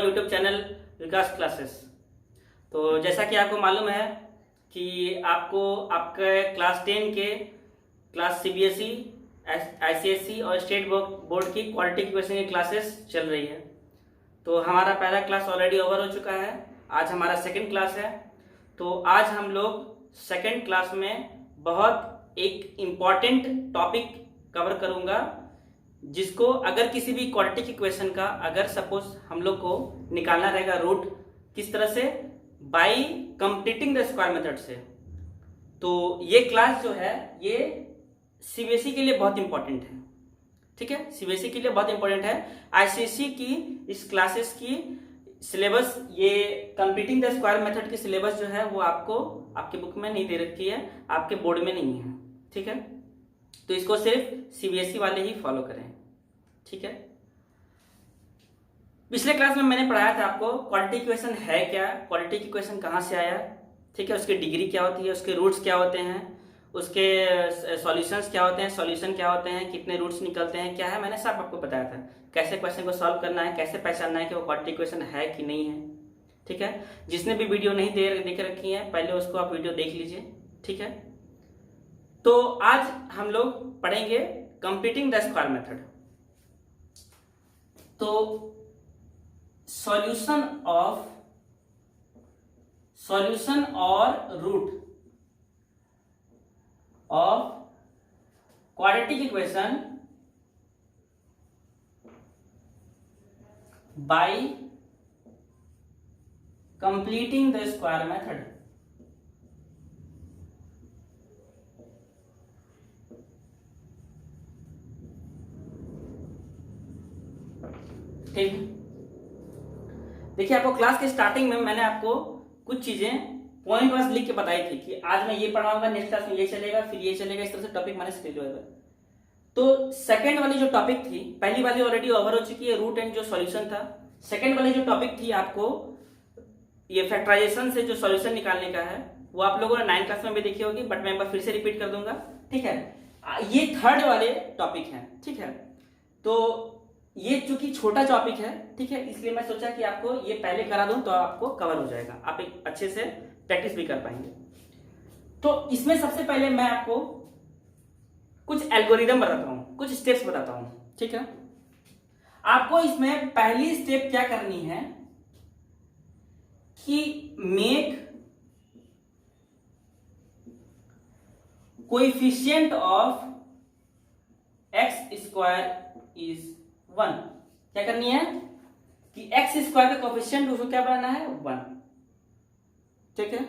YouTube channel विकास classes. तो जैसा कि आपको मालूम है कि आपको आपके क्लास 10 के क्लास सीबीएसई, आईसीएसई और स्टेट बोर्ड की क्वालिटी इक्वेशन की क्लासेस चल रही है। तो हमारा पहला क्लास ऑलरेडी ओवर हो चुका है, आज हमारा सेकंड क्लास है। तो आज हम लोग सेकंड क्लास में बहुत एक इम्पॉर्टेंट टॉपिक कवर करूंगा, जिसको अगर किसी भी क्वाड्रेटिक इक्वेशन का अगर सपोज हम लोग को निकालना रहेगा रूट किस तरह से, bye completing the square method से। तो ये क्लास जो है ये सीबीएसई के लिए बहुत इंपॉर्टेंट है, ठीक है, सीबीएसई के लिए बहुत इंपॉर्टेंट है। आईसीएसई की इस क्लासेस की सिलेबस, ये कंप्लीटिंग द स्क्वायर मेथड की सिलेबस जो है वो आपको आपके बुक में नहीं दे रखी है, आपके बोर्ड में नहीं है, ठीक है। तो इसको सिर्फ सीबीएसई वाले ही फॉलो करें, ठीक है। पिछले क्लास में मैंने पढ़ाया था आपको क्वाड्रेटिक इक्वेशन है क्या, क्वाड्रेटिक इक्वेशन कहाँ से आया, ठीक है, उसकी डिग्री क्या होती है, उसके रूट्स क्या होते हैं, उसके सॉल्यूशंस क्या होते हैं, सॉल्यूशन क्या होते हैं, कितने रूट्स निकलते हैं, क्या है, मैंने सब आपको बताया था। कैसे क्वेश्चन को सॉल्व करना है, कैसे पहचानना है कि वो क्वाड्रेटिक इक्वेशन है कि नहीं है, ठीक है। जिसने भी वीडियो नहीं देख रखी है पहले उसको आप वीडियो देख लीजिए, ठीक है। तो आज हम लोग पढ़ेंगे कंप्लीटिंग द स्क्वायर मेथड। तो सॉल्यूशन और root of quadratic equation by completing the square method. ठीक, देखिए आपको क्लास के स्टार्टिंग में मैंने आपको कुछ चीजें पॉइंट वाइज लिख के बताई थी कि आज मैं ये पढ़ाऊंगा, नेक्स्ट क्लास में ये चलेगा, फिर ये चलेगा, इस तरह से टॉपिक मैंने स्केड्यूल किया। तो सेकंड वाली जो टॉपिक थी, पहली वाली ऑलरेडी ओवर हो चुकी है, रूट एंड जो सॉल्यूशन था। सेकंड वाली जो टॉपिक थी आपको ये फैक्टराइजेशन से जो सॉल्यूशन निकालने का है, वो आप लोगों ने 9th क्लास में भी देखी होगी, बट मैं एक बार फिर से रिपीट कर दूंगा, ठीक है। ये थर्ड वाले टॉपिक है, ठीक है। तो ये चूंकि छोटा टॉपिक है, ठीक है, इसलिए मैं सोचा कि आपको ये पहले करा दूं तो आपको कवर हो जाएगा, आप एक अच्छे से प्रैक्टिस भी कर पाएंगे। तो इसमें सबसे पहले मैं आपको कुछ एल्गोरिदम बताता हूं, कुछ स्टेप्स बताता हूं, ठीक है। आपको इसमें पहली स्टेप क्या करनी है कि make coefficient of x square is 1। क्या करनी है कि एक्स स्क्वायर का कोएफिशिएंट उसको क्या बनाना है 1, ठीक है।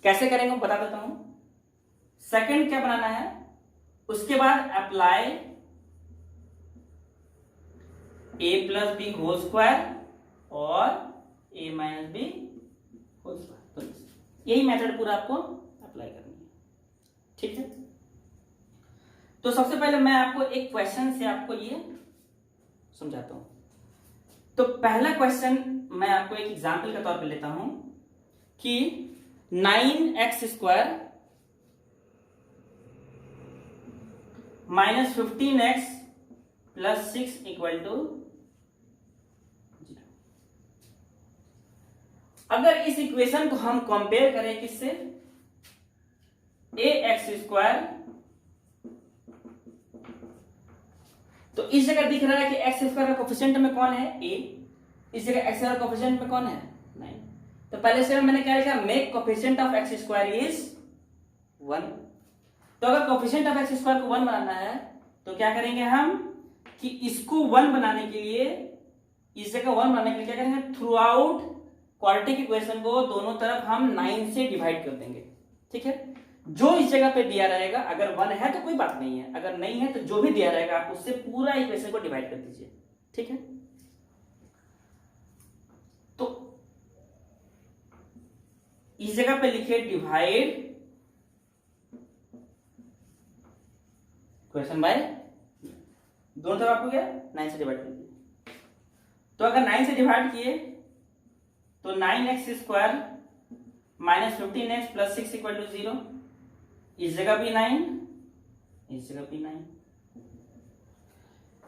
कैसे करेंगे बता देता हूं। सेकंड क्या बनाना है, उसके बाद apply a plus B whole square और a minus B whole square. तो यही मेथड पूरा आपको अप्लाई करनी है, ठीक है। तो सबसे पहले मैं आपको एक क्वेश्चन से आपको ये समझाता हूं। तो पहला क्वेश्चन मैं आपको एक एग्जांपल के तौर पे लेता हूं कि 9x square minus 15x plus 6 equal to 0। अगर इस इक्वेशन को हम कंपेयर करें किससे, ax स्क्वायर, तो इस जगह दिख रहा है कि एक्स स्क्वायर का कोएफिशिएंट में कौन है a, इस जगह एक्स स्क्वायर कोएफिशिएंट में कौन है 9। तो पहले से मैंने क्या लिखा, make coefficient of x square is 1। तो अगर कोएफिशिएंट ऑफ एक्स स्क्वायर को 1 बनाना है तो क्या करेंगे हम कि इसको 1 बनाने के लिए, इस जगह 1 बनाने के लिए क्या करेंगे, थ्रू आउट क्वाड्रेटिक इक्वेशन को दोनों तरफ हम 9 से डिवाइड कर देंगे, ठीक है। जो इस जगह पे दिया रहेगा, अगर 1 है तो कोई बात नहीं है, अगर नहीं है तो जो भी दिया रहेगा आप उससे पूरा इक्वेशन को डिवाइड कर दीजिए, ठीक है। तो इस जगह पे लिखिए डिवाइड क्वेश्चन बाय, दोनों तरफ आपको क्या 9 से डिवाइड कर दिया। तो अगर 9 से डिवाइड किए तो 9x square minus 15x plus 6 equal to 0। इस जगह भी 9, इस जगह भी 9।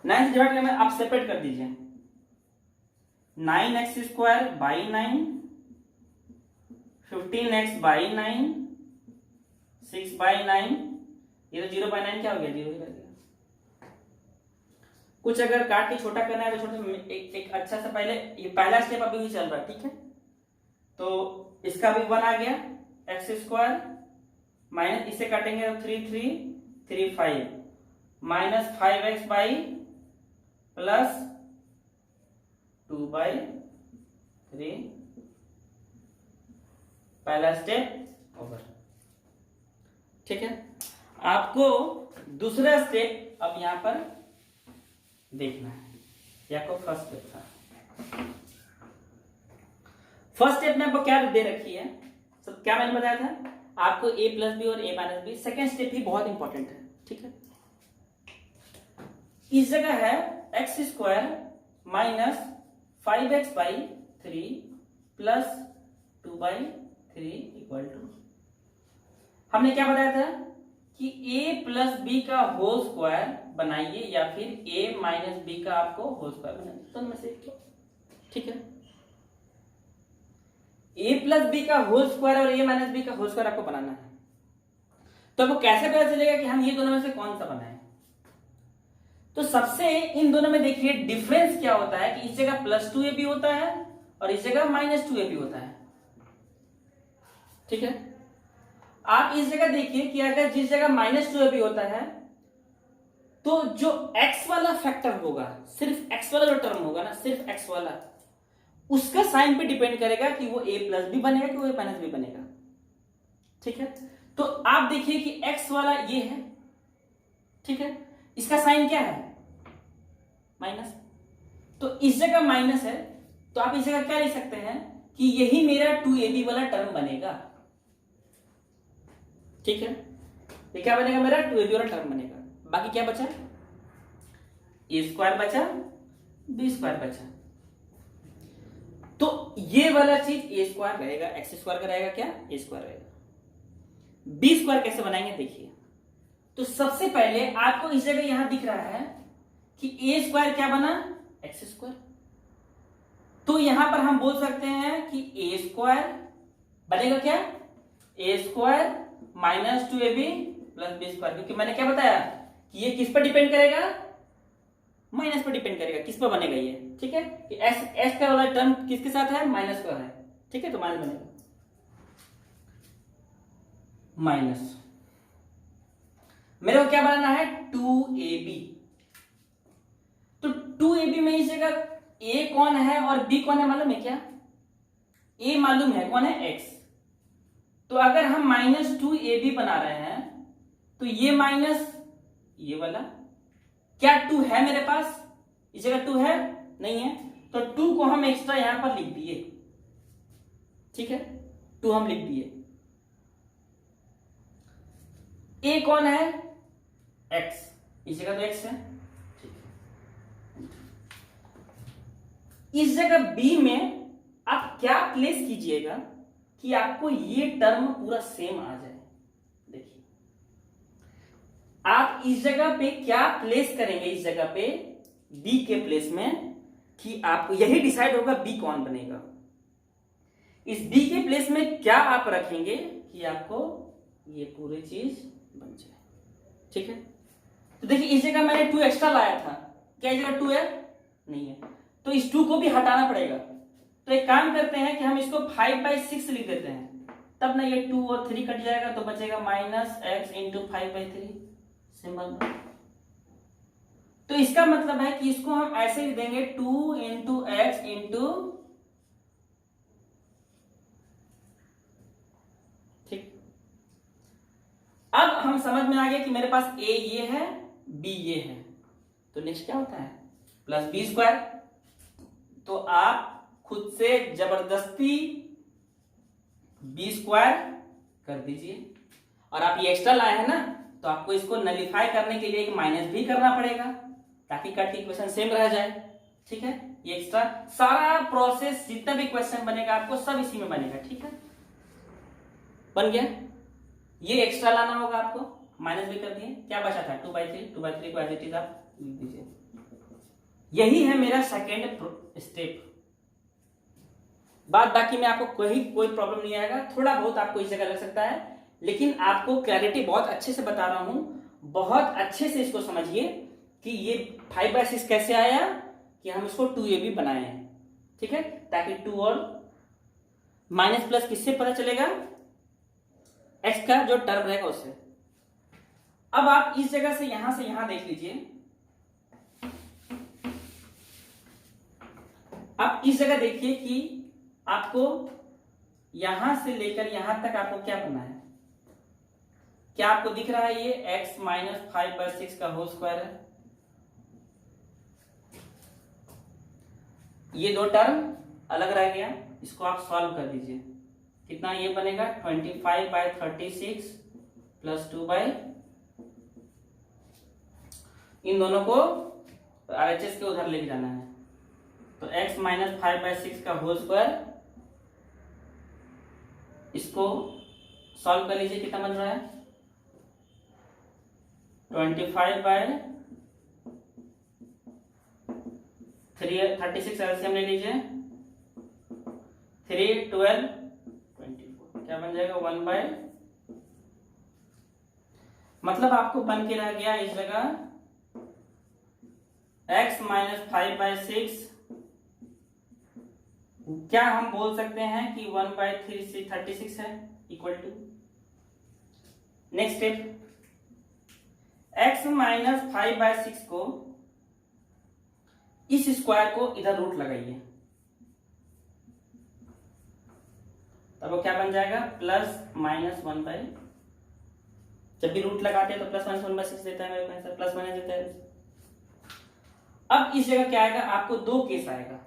9 से डिवाइड करना आप सेपरेट कर दीजिए। 9x² बाई 9, 15x बाई 9, 6/9, ये तो 0/9 क्या हो गया, 0 ही रह गया। कुछ अगर काट के छोटा करना है तो छोटा, एक अच्छा सा पहले, ये पहला स्टेप अभी भी चल रहा है, ठीक है। तो इसका भी 1 आ गया, x² माइनस, इसे काटेंगे तो 3 5 माइनस 5x बाई प्लस 2/3, पहला स्टेप ओवर, ठीक है। आपको दूसरा स्टेप अब यहां पर देखना है, या को फर्स्ट स्टेप था। फर्स्ट स्टेप में आपको क्या दे रखी है, सब क्या मैंने बताया था आपको, a प्लस बी और a minus B. Second step भी बहुत इंपॉर्टेंट है, ठीक है। इस जगह है x² minus 5x by 3 plus 2/3 equal to, हमने क्या बताया था कि a प्लस बी का होल स्क्वायर बनाइए या फिर a माइनस बी का आपको होल स्क्वायर बनाइए, तो उनमें से एक, ठीक है। a प्लस बी का होल स्क्वायर और a माइनस बी का होल स्क्वायर आपको बनाना है। तो आपको कैसे पता चलेगा कि हम ये दोनों में से कौन सा बनाए? तो सबसे इन दोनों में देखिए डिफरेंस क्या होता है कि इस जगह +2ab होता है और इस जगह -2ab होता है, ठीक है। आप इस जगह देखिए कि अगर जिस जगह -2ab होता है तो जो x वाला फैक्टर होगा, सिर्फ x वाला जो टर्म होगा ना, सिर्फ x वाला, उसका साइन पे डिपेंड करेगा कि वो a प्लस बी बनेगा कि वो a माइनस बी बनेगा, ठीक है। तो आप देखिए कि x वाला ये है, ठीक है, इसका साइन क्या है, माइनस। तो इस जगह माइनस है, तो आप इस जगह क्या लिख सकते हैं कि यही मेरा 2ab वाला टर्म बनेगा, ठीक है। ये क्या बनेगा, मेरा 2ab वाला टर्म बनेगा। बाकी क्या बचा, a² बचा, b² बचा। तो ये वाला चीज a² रहेगा, x² का रहेगा क्या, a² रहेगा। b² कैसे बनाएंगे देखिए। तो सबसे पहले आपको इस जगह यहां दिख रहा है कि a² क्या बना, x²। तो यहां पर हम बोल सकते हैं कि a² बनेगा क्या, a² minus 2ab plus b², क्योंकि मैंने क्या बताया कि ये किस पर डिपेंड करेगा, माइनस पर डिपेंड करेगा, किस पर बनेगा ये, ठीक है। कि s का वाला टर्म किसके साथ है, माइनस का है, ठीक है। तो माइनस बनेगा, माइनस मेरे को क्या बनाना है, 2ab। तो 2ab में इस जगह a कौन है और b कौन है मालूम है क्या, a मालूम है कौन है, x। तो अगर हम -2ab बना रहे हैं तो ये माइनस ये वाला, क्या 2 है मेरे पास, इस जगह 2 है, नहीं है, तो 2 को हम एक्स्ट्रा यहां पर लिख दिए, ठीक है। 2 हम लिख दिए। a कौन है, x, इस जगह तो x है, ठीक है। इस जगह b में आप क्या प्लेस कीजिएगा कि आपको ये टर्म पूरा सेम आ जाए। देखिए आप इस जगह पे क्या प्लेस करेंगे, इस जगह पे b के प्लेस में, कि आपको यही डिसाइड होगा b कौन बनेगा। इस b के प्लेस में क्या आप रखेंगे कि आपको ये पूरी चीज बन जाए, ठीक है। तो देखिए इस जगह मैंने 2 एक्स्ट्रा लाया था, क्या इस जगह 2 है, नहीं है, तो इस 2 को भी हटाना पड़ेगा। तो एक काम करते हैं कि हम इसको 5/6 लिख देते हैं, तब ना ये 2 और 3 कट जाएगा, तो बचेगा -x इंटू 5/3, सिंबल। तो इसका मतलब है कि इसको हम ऐसे लिख देंगे 2 इंटू एक्स इंटू, ठीक। अब हम समझ में आ गया कि मेरे पास a ये है, b ये है, तो नेक्स्ट क्या होता है, प्लस b²। तो आप खुद से जबरदस्ती b² कर दीजिए, और आप ये एक्स्ट्रा लाए हैं ना, तो आपको इसको नलिफाई करने के लिए एक माइनस भी करना पड़ेगा ताकि कट की इक्वेशन सेम रह जाए, ठीक है। ये एक्स्ट्रा सारा प्रोसेस जितना भी क्वेश्चन बनेगा आपको सब इसी में बनेगा, ठीक है। बन गया, ये एक्स्ट्रा लाना होगा आपको, माइनस भी कर दिए, क्या बचा था 2/3 को एज इट इज आप लिख दीजिए। यही है मेरा सेकेंड स्टेप, बाद बाकी में आपको कोई प्रॉब्लम नहीं आएगा, थोड़ा बहुत आपको इस जगह लग सकता है, लेकिन आपको क्लैरिटी बहुत अच्छे से बता रहा हूं, बहुत अच्छे से इसको समझिए कि ये 5/6 कैसे आया कि हम इसको 2ab बनाए हैं, ठीक है, ताकि 2 और माइनस प्लस किससे पता चलेगा, x का जो टर्म रहेगा उससे। अब आप इस जगह से यहां देख लीजिए, आप इस जगह देखिए कि आपको यहां से लेकर यहां तक आपको क्या करना है, क्या आपको दिख रहा है, ये x माइनस 5/6 का होल स्क्वायर है, ये दो टर्म अलग रह गया, इसको आप सॉल्व कर दीजिए, कितना ये बनेगा 25/36 प्लस 2 इन दोनों को RHS के उधर लेके जाना है, तो x माइनस 5/6 का होल स्क्वायर, इसको सॉल्व कर लीजिए, कितना बन रहा है 25/36 एलसीएम ले लीजिए, 3 12 24 क्या बन जाएगा 1/, मतलब आपको बन के रह गया इस जगह x माइनस 5/6, क्या हम बोल सकते हैं कि 1/36 है, equal to, next step, x minus 5/6 को इस स्क्वायर को इधर रूट लगाइए, तब वो क्या बन जाएगा प्लस माइनस 1/, जब भी रूट लगाते हैं तो प्लस माइनस 1/6 देता है मेरे को आंसर, प्लस माइनस देता है। अब इस जगह क्या आएगा, आपको दो केस आएगा,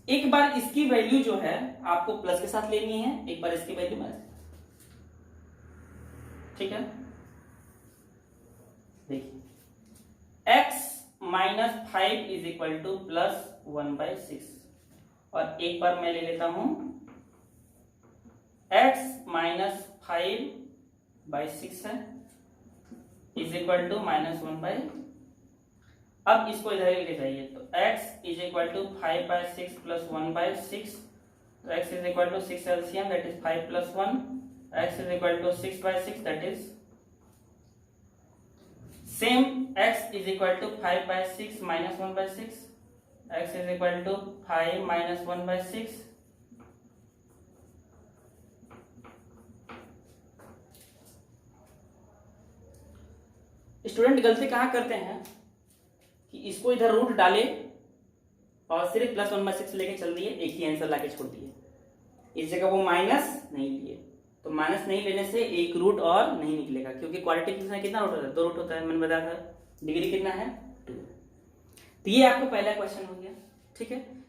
एक बार इसकी वैल्यू जो है आपको प्लस के साथ लेनी है, एक बार इसकी वैल्यू माइनस, ठीक है, देखिए x minus 5 is equal two plus 1/6, और एक बार मैं ले लेता हूं x माइनस 5/6 है इज इक्वल टू माइनस 1/, अब इसको इधर लेके जाइए, तो x is equal to 5/6 plus 1/6, तो x is equal to 6 LCM that is 5 plus 1, x is equal to 6/6 that is same, x is equal to 5/6 minus 1/6, x is equal to 5 minus 1/6, student गलती कहाँ करते हैं कि इसको इधर root डाले और सिर्फ प्लस 1/6 लेके चल दिए, एक ही आंसर लाके छोड़ दिए, इस जगह वो माइनस नहीं लिए, तो माइनस नहीं लेने से एक रूट और नहीं निकलेगा, क्योंकि क्वाड्रेटिक में कितना रूट होता है, 2 रूट होता है, मैंने बताया था, डिग्री कितना है 2, तो ये आपको पहला क्वेश्चन हो गया, ठीक है।